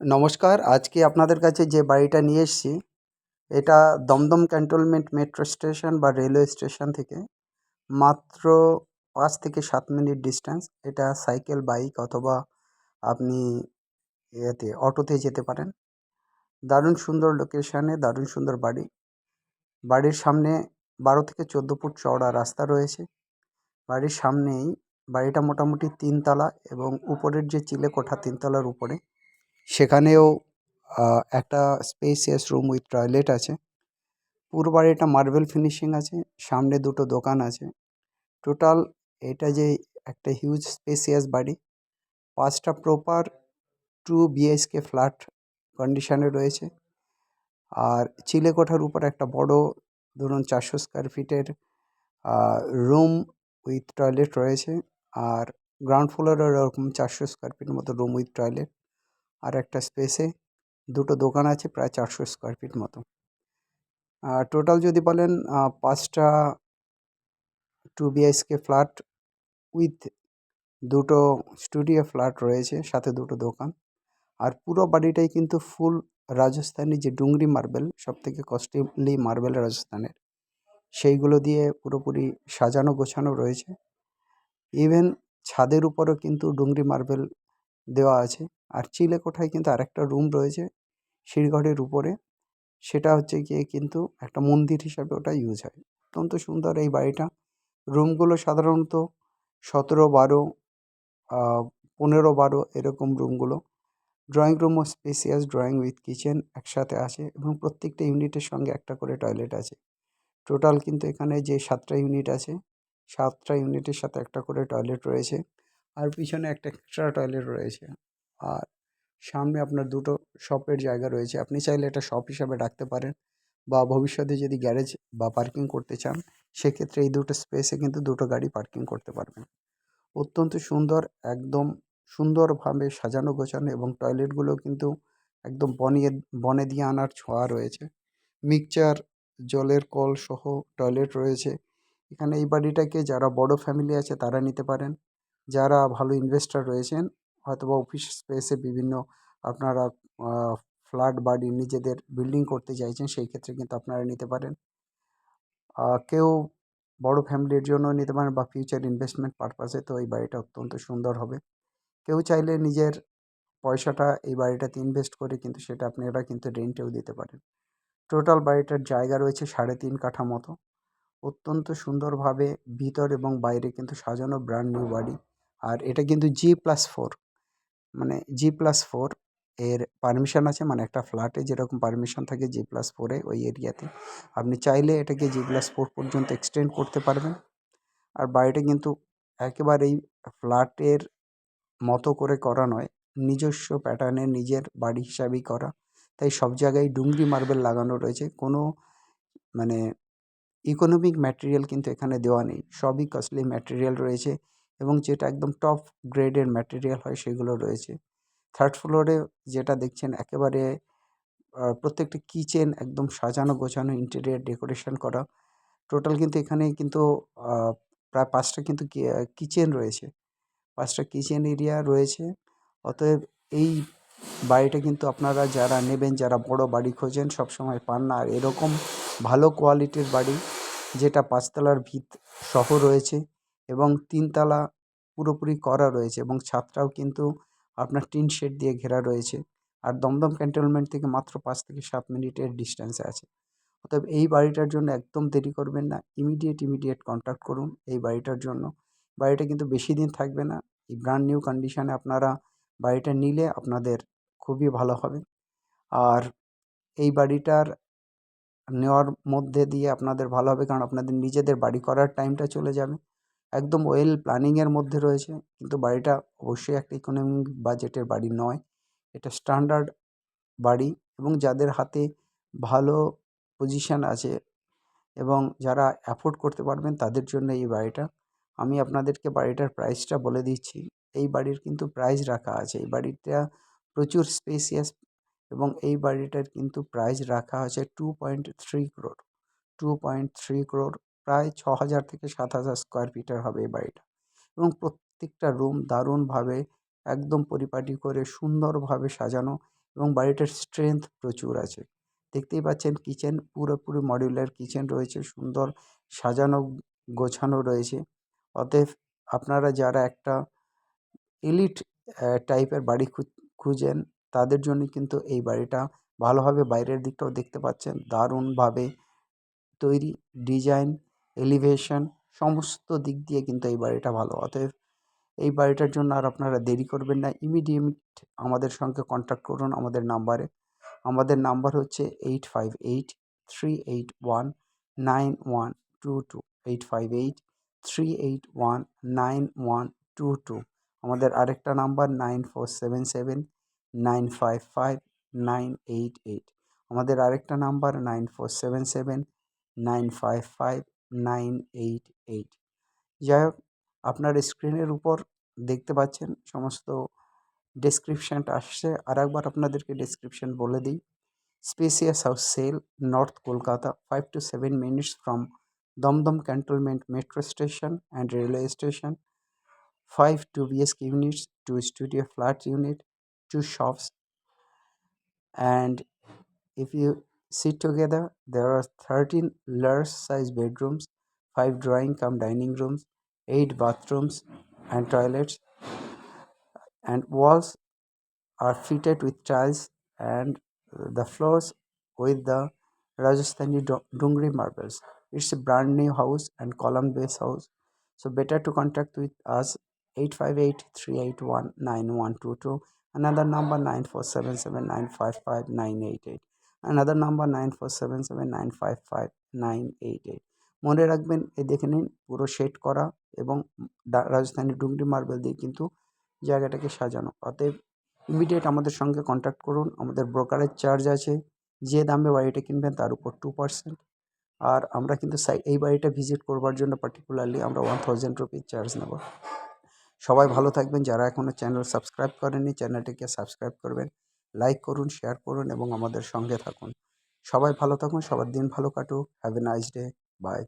নমস্কার। আজকে আপনাদের কাছে যে বাড়িটা নিয়ে এসেছি, এটা দমদম ক্যান্টনমেন্ট মেট্রো স্টেশন বা রেলওয়ে স্টেশন থেকে মাত্র ৫ থেকে ৭ মিনিট ডিসট্যান্স। এটা সাইকেল, বাইক অথবা আপনি অটোতে যেতে পারেন। দারুণ সুন্দর লোকেশানে, দারুণ সুন্দর বাড়ি। বাড়ির সামনে ১২ থেকে ১৪ ফুট চওড়া রাস্তা রয়েছে। বাড়ির সামনেই বাড়িটা মোটামুটি ৩ তলা এবং উপরের যে চিলেকোঠা ৩ তলার উপরে, সেখানেও একটা স্পেসিয়াস রুম উইথ টয়লেট আছে। পুরো বাড়িটা মার্বেল ফিনিশিং আছে, সামনে দুটো দোকান আছে। টোটাল এটা যে একটা হিউজ স্পেসিয়াস বাড়ি, ৫টা প্রপার 2 বিএইচকে ফ্ল্যাট কন্ডিশনে রয়েছে। আর চিলেকোঠার উপর একটা বড়, ধরুন ৪০০ স্কোয়ার ফিটের রুম উইথ টয়লেট রয়েছে। আর গ্রাউন্ড ফ্লোরেও এরকম ৪০০ স্কোয়ার ফিট মতো রুম উইথ টয়লেট। আর একটা স্পেসে দুটো দোকান আছে, প্রায় ৪০০ স্কোয়ার ফিট মতো। টোটাল যদি বলেন, ৫টা 2 বিএইচকে ফ্ল্যাট উইথ দুটো স্টুডিও ফ্ল্যাট রয়েছে, সাথে দুটো দোকান। আর পুরো বাড়িটাই কিন্তু ফুল রাজস্থানি যে ডুংরি মার্বেল, সবথেকে কস্টলি মার্বেল রাজস্থানের, সেইগুলো দিয়ে পুরোপুরি সাজানো গোছানো রয়েছে। ইভেন ছাদের উপরও কিন্তু ডুংরি মার্বেল দেওয়া আছে। আর চিলেকোঠায় কিন্তু আরেকটা রুম রয়েছে সিঁড়িঘরের উপরে, সেটা হচ্ছে গিয়ে কিন্তু একটা মন্দির হিসাবে ওটা ইউজ হয়। অত্যন্ত সুন্দর এই বাড়িটা। রুমগুলো সাধারণত ১৭-১২, ১৫-১২ এরকম রুমগুলো। ড্রয়িং রুমও স্পেসিয়াস, ড্রয়িং উইথ কিচেন একসাথে আছে এবং প্রত্যেকটা ইউনিটের সঙ্গে একটা করে টয়লেট আছে। টোটাল কিন্তু এখানে যে ৭টা ইউনিট আছে, ৭টা ইউনিটের সাথে একটা করে টয়লেট রয়েছে। আর পিছনে একটা এক্সট্রা টয়লেট রয়েছে। আর সামনে আপনার দুটো শপের জায়গা রয়েছে। আপনি চাইলে এটা শপ হিসাবে রাখতে পারেন, বা ভবিষ্যতে যদি গ্যারেজ বা পার্কিং করতে চান, সেক্ষেত্রে এই দুটো স্পেসে কিন্তু দুটো গাড়ি পার্কিং করতে পারবেন। অত্যন্ত সুন্দর, একদম সুন্দরভাবে সাজানো গোছানো, এবং টয়লেটগুলো কিন্তু একদম বনে দিয়ে আনার ছোঁয়া রয়েছে। মিক্সচার জলের কল সহ টয়লেট রয়েছে। এখানে এই বাড়িটাকে যারা বড় ফ্যামিলি আছে তারা নিতে পারেন। যারা ভালো ইনভেস্টর রয়েছেন, হয়তোবা অফিস স্পেসে বিভিন্ন আপনারা ফ্ল্যাট বাড়ি নিজেদের বিল্ডিং করতে চাইছেন, সেই ক্ষেত্রে কিন্তু আপনারা নিতে পারেন। কেউ বড় ফ্যামিলির জন্য নিতে পারেন, বা ফিউচার ইনভেস্টমেন্ট পারপাসে তো এই বাড়িটা অত্যন্ত সুন্দর হবে। কেউ চাইলে নিজের পয়সাটা এই বাড়িটাতে ইনভেস্ট করে কিন্তু সেটা আপনারা কিন্তু রেন্টেও দিতে পারেন। টোটাল বাড়িটার জায়গা রয়েছে ৩.৫ কাঠা মতো। অত্যন্ত সুন্দরভাবে ভিতর এবং বাইরে কিন্তু সাজানো, ব্র্যান্ড নিউ বাড়ি। আর এটা কিন্তু G+4, মানে G+4 এর পারমিশন আছে। মানে একটা ফ্ল্যাটে যেরকম পারমিশন থাকে G+4-এ, ওই এরিয়াতে আপনি চাইলে এটাকে G+4 পর্যন্ত এক্সটেন্ড করতে পারবেন। আর বাড়িটা কিন্তু একেবারেই ফ্ল্যাটের মতো করে করা নয়, নিজস্ব প্যাটার্নে নিজের বাড়ি হিসাবেই করা। তাই সব জায়গায় ডুংরি মার্বেল লাগানো রয়েছে। কোনো মানে ইকোনমিক ম্যাটেরিয়াল কিন্তু এখানে দেওয়া নেই, সবই কস্টলি ম্যাটেরিয়াল রয়েছে, এবং যেটা একদম টপ গ্রেডের ম্যাটেরিয়াল হয় সেগুলো রয়েছে। থার্ড ফ্লোরে যেটা দেখছেন, একেবারে প্রত্যেকটা কিচেন একদম সাজানো গোছানো, ইন্টেরিয়ার ডেকোরেশন করা। টোটাল কিন্তু এখানে কিন্তু প্রায় ৫টা কিন্তু কিচেন রয়েছে, ৫টা কিচেন এরিয়া রয়েছে। অতএব এই বাড়িটা কিন্তু আপনারা যারা নেবেন, যারা বড় বাড়ি খোঁজেন, সবসময় পান না। আর এরকম ভালো কোয়ালিটির বাড়ি, যেটা ৫ তলার ভিত সহ রয়েছে এবং ৩ তলা পুরোপুরি করা রয়েছে, এবং ছাদটাও কিন্তু আপনার টিন শেড দিয়ে ঘেরা রয়েছে। আর দমদম ক্যান্টনমেন্ট থেকে মাত্র ৫ থেকে ৭ মিনিটের ডিস্ট্যান্সে আছে। অতএব এই বাড়িটার জন্য একদম দেরি করবেন না, ইমিডিয়েট কন্ট্যাক্ট করুন এই বাড়িটার জন্য। বাড়িটা কিন্তু বেশি দিন থাকবে না। এই ব্র্যান্ড নিউ কন্ডিশনে আপনারা বাড়িটা নিলে আপনাদের খুবই ভালো হবে। আর এই বাড়িটার নেওয়ার মধ্যে দিয়ে আপনাদের ভালো হবে, কারণ আপনাদের নিজেদের বাড়ি করার টাইমটা চলে যাবে। একদম ওয়েল প্ল্যানিংয়ের মধ্যে রয়েছে, কিন্তু বাড়িটা অবশ্যই একটা ইকোনমিক বাজেটের বাড়ি নয়। এটা স্ট্যান্ডার্ড বাড়ি, এবং যাদের হাতে ভালো পজিশন আছে এবং যারা অ্যাফোর্ড করতে পারবেন, তাদের জন্য এই বাড়িটা। আমি আপনাদেরকে বাড়িটার প্রাইসটা বলে দিচ্ছি। এই বাড়ির কিন্তু প্রাইস রাখা আছে। এই বাড়িটা প্রচুর স্পেসিয়াস, এবং এই বাড়িটার কিন্তু প্রাইস রাখা আছে 2.3 crore। 2.3 crore, প্রায় ৬,০০০ থেকে ৭,০০০ স্কোয়ার ফিটের হবে এই বাড়িটা। এবং প্রত্যেকটা রুম দারুণভাবে একদম পরিপাটি করে সুন্দরভাবে সাজানো, এবং বাড়িটার স্ট্রেংথ প্রচুর আছে। দেখতেই পাচ্ছেন কিচেন পুরোপুরি মডিউলার কিচেন রয়েছে, সুন্দর সাজানো গোছানো রয়েছে। অতএব আপনারা যারা একটা এলিট টাইপের বাড়ি খুঁজেন তাদের জন্য কিন্তু এই বাড়িটা ভালো হবে। বাইরের দিকটাও দেখতে পাচ্ছেন দারুণভাবে তৈরি, ডিজাইন, এলিভেশন সমস্ত দিক দিয়ে কিন্তু এই বাড়িটা ভালো। অতএব এই বাড়িটার জন্য আর আপনারা দেরি করবেন না, ইমিডিয়েট আমাদের সঙ্গে কন্ট্যাক্ট করুন আমাদের নাম্বারে। আমাদের নাম্বার হচ্ছে 8583819122, 8583819122। আমাদের আরেকটা নাম্বার 9477955988, আমাদের আরেকটা নাম্বার 9477955988। যাই হোক, আপনার স্ক্রিনের উপর দেখতে পাচ্ছেন সমস্ত ডেসক্রিপশানটা আসছে। আরেকবার আপনাদেরকে ডেসক্রিপশান বলে দিই। Spacious house sale, North Kolkata, 5 to 7 minutes from Damdam Cantonment Metro Station and Railway Station. 5 2 BHK units, 2 studio flat unit, 2 shops, and if you sit together, there are 13 large size bedrooms, 5 drawing cum dining rooms, 8 bathrooms and toilets, and walls are fitted with tiles, and the floors with the Rajasthani Dungri marbles. It's a brand new house and column based house. So better to contact with us 858-381-9122. Another number 9477955988. Another number 9477955988. মনে রাখবেন, এই দেখে নিন পুরো shade করা এবং Rajasthani Dungri marble দিয়ে কিন্তু জায়গাটাকে সাজানো। অতএব ইমিডিয়েট আমাদের সঙ্গে কন্ট্যাক্ট করুন। আমাদের ব্রোকারেজ চার্জ আছে, যে দামে বাড়িটা কিনবেন তার উপর 2%। আর আমরা কিন্তু এই বাড়িটা ভিজিট করবার জন্য পার্টিকুলারলি আমরা 1000 রুপিস চার্জ নেব। সবাই ভালো থাকবেন। যারা এখনও চ্যানেল সাবস্ক্রাইব করেননি চ্যানেলটিকে সাবস্ক্রাইব করবেন, লাইক করুন, শেয়ার করুন এবং আমাদের সঙ্গে থাকুন। সবাই ভালো থাকুন, সবার দিন ভালো কাটুক। Have a nice day. By.